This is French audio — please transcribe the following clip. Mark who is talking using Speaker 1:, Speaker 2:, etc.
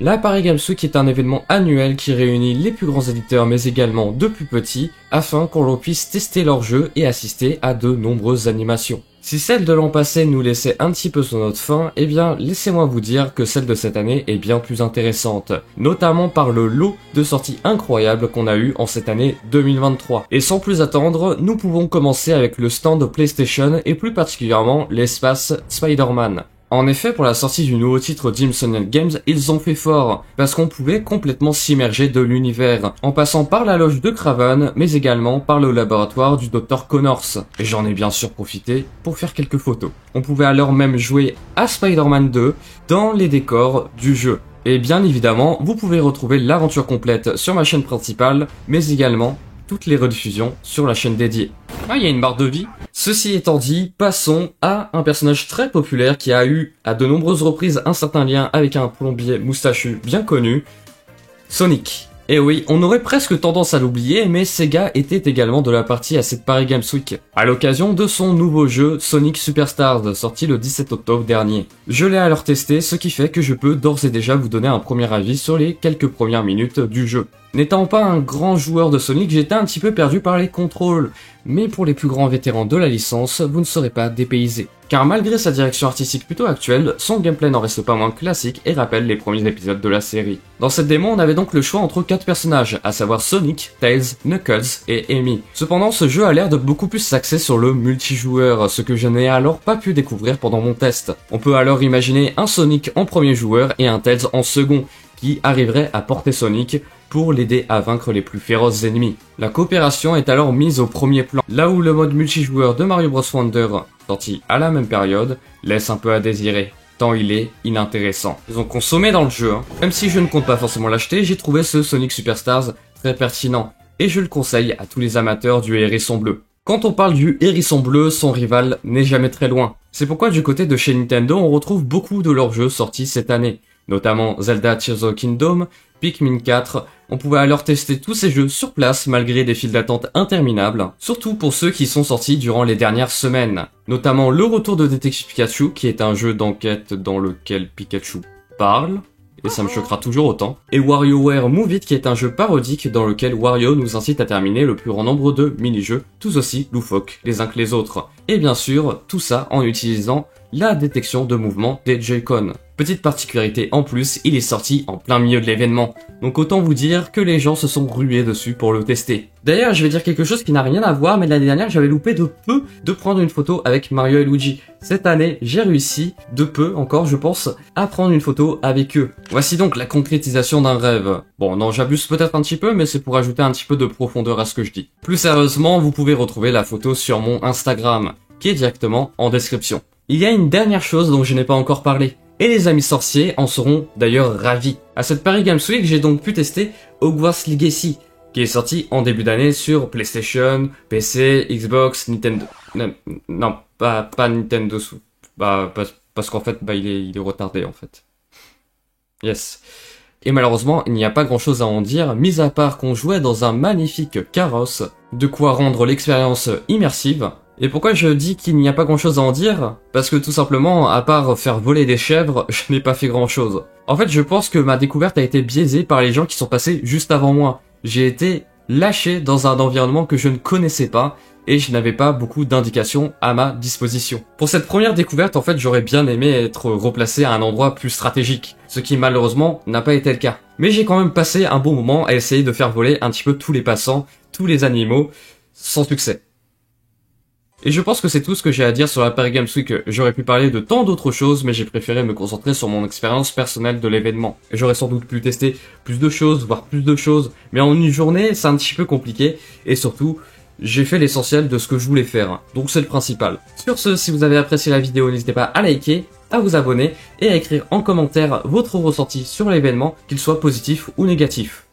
Speaker 1: La Paris Games Week est un événement annuel qui réunit les plus grands éditeurs mais également de plus petits afin qu'on l'on puisse tester leurs jeux et assister à de nombreuses animations. Si celle de l'an passé nous laissait un petit peu sur notre faim, eh bien laissez-moi vous dire que celle de cette année est bien plus intéressante, notamment par le lot de sorties incroyables qu'on a eu en cette année 2023. Et sans plus attendre, nous pouvons commencer avec le stand PlayStation et plus particulièrement l'espace Spider-Man. En effet, pour la sortie du nouveau titre d'Imsonian Games, ils ont fait fort, parce qu'on pouvait complètement s'immerger de l'univers, en passant par la loge de Kraven, mais également par le laboratoire du Dr Connors. Et j'en ai bien sûr profité pour faire quelques photos. On pouvait alors même jouer à Spider-Man 2 dans les décors du jeu. Et bien évidemment, vous pouvez retrouver l'aventure complète sur ma chaîne principale, mais également toutes les rediffusions sur la chaîne dédiée. Ah, il y a une barre de vie. Ceci étant dit, passons à un personnage très populaire qui a eu à de nombreuses reprises un certain lien avec un plombier moustachu bien connu, Sonic. Et oui, on aurait presque tendance à l'oublier, mais Sega était également de la partie à cette Paris Games Week, à l'occasion de son nouveau jeu Sonic Superstars, sorti le 17 octobre dernier. Je l'ai alors testé, ce qui fait que je peux d'ores et déjà vous donner un premier avis sur les quelques premières minutes du jeu. N'étant pas un grand joueur de Sonic, j'étais un petit peu perdu par les contrôles, mais pour les plus grands vétérans de la licence, vous ne serez pas dépaysés. Car malgré sa direction artistique plutôt actuelle, son gameplay n'en reste pas moins classique et rappelle les premiers épisodes de la série. Dans cette démo, on avait donc le choix entre 4 personnages, à savoir Sonic, Tails, Knuckles et Amy. Cependant, ce jeu a l'air de beaucoup plus s'axer sur le multijoueur, ce que je n'ai alors pas pu découvrir pendant mon test. On peut alors imaginer un Sonic en premier joueur et un Tails en second, qui arriverait à porter Sonic pour l'aider à vaincre les plus féroces ennemis. La coopération est alors mise au premier plan, là où le mode multijoueur de Mario Bros Wonder, sorti à la même période, laisse un peu à désirer, tant il est inintéressant. Ils ont consommé dans le jeu, hein. Même si je ne compte pas forcément l'acheter, j'ai trouvé ce Sonic Superstars très pertinent, et je le conseille à tous les amateurs du hérisson bleu. Quand on parle du hérisson bleu, son rival n'est jamais très loin. C'est pourquoi du côté de chez Nintendo, on retrouve beaucoup de leurs jeux sortis cette année, notamment Zelda Tears of the Kingdom, Pikmin 4, on pouvait alors tester tous ces jeux sur place malgré des files d'attente interminables, surtout pour ceux qui sont sortis durant les dernières semaines, notamment le retour de Detective Pikachu qui est un jeu d'enquête dans lequel Pikachu parle, et ça me choquera toujours autant, et WarioWare Move It qui est un jeu parodique dans lequel Wario nous incite à terminer le plus grand nombre de mini-jeux, tous aussi loufoques les uns que les autres, et bien sûr tout ça en utilisant la détection de mouvement des Joy-Con. Petite particularité en plus, il est sorti en plein milieu de l'événement, donc autant vous dire que les gens se sont rués dessus pour le tester. D'ailleurs, je vais dire quelque chose qui n'a rien à voir, mais l'année dernière j'avais loupé de peu de prendre une photo avec Mario et Luigi. Cette année, j'ai réussi, de peu encore je pense, à prendre une photo avec eux. Voici donc la concrétisation d'un rêve. Bon, non, j'abuse peut-être un petit peu, mais c'est pour ajouter un petit peu de profondeur à ce que je dis. Plus sérieusement, vous pouvez retrouver la photo sur mon Instagram, qui est directement en description. Il y a une dernière chose dont je n'ai pas encore parlé, et les amis sorciers en seront d'ailleurs ravis. À cette Paris Games Week, j'ai donc pu tester Hogwarts Legacy, qui est sorti en début d'année sur PlayStation, PC, Xbox, Nintendo... Non, pas Nintendo... parce qu'en fait, il est retardé en fait. Yes. Et malheureusement, il n'y a pas grand chose à en dire, mis à part qu'on jouait dans un magnifique carrosse, de quoi rendre l'expérience immersive. Et pourquoi je dis qu'il n'y a pas grand chose à en dire? Parce que tout simplement, à part faire voler des chèvres, je n'ai pas fait grand chose. En fait, je pense que ma découverte a été biaisée par les gens qui sont passés juste avant moi. J'ai été lâché dans un environnement que je ne connaissais pas, et je n'avais pas beaucoup d'indications à ma disposition. Pour cette première découverte, en fait, j'aurais bien aimé être replacé à un endroit plus stratégique, ce qui malheureusement n'a pas été le cas. Mais j'ai quand même passé un bon moment à essayer de faire voler un petit peu tous les passants, tous les animaux, sans succès. Et je pense que c'est tout ce que j'ai à dire sur la Paris Games Week. J'aurais pu parler de tant d'autres choses, mais j'ai préféré me concentrer sur mon expérience personnelle de l'événement. J'aurais sans doute pu tester plus de choses, voire plus de choses, mais en une journée, c'est un petit peu compliqué, et surtout, j'ai fait l'essentiel de ce que je voulais faire, donc c'est le principal. Sur ce, si vous avez apprécié la vidéo, n'hésitez pas à liker, à vous abonner, et à écrire en commentaire votre ressenti sur l'événement, qu'il soit positif ou négatif.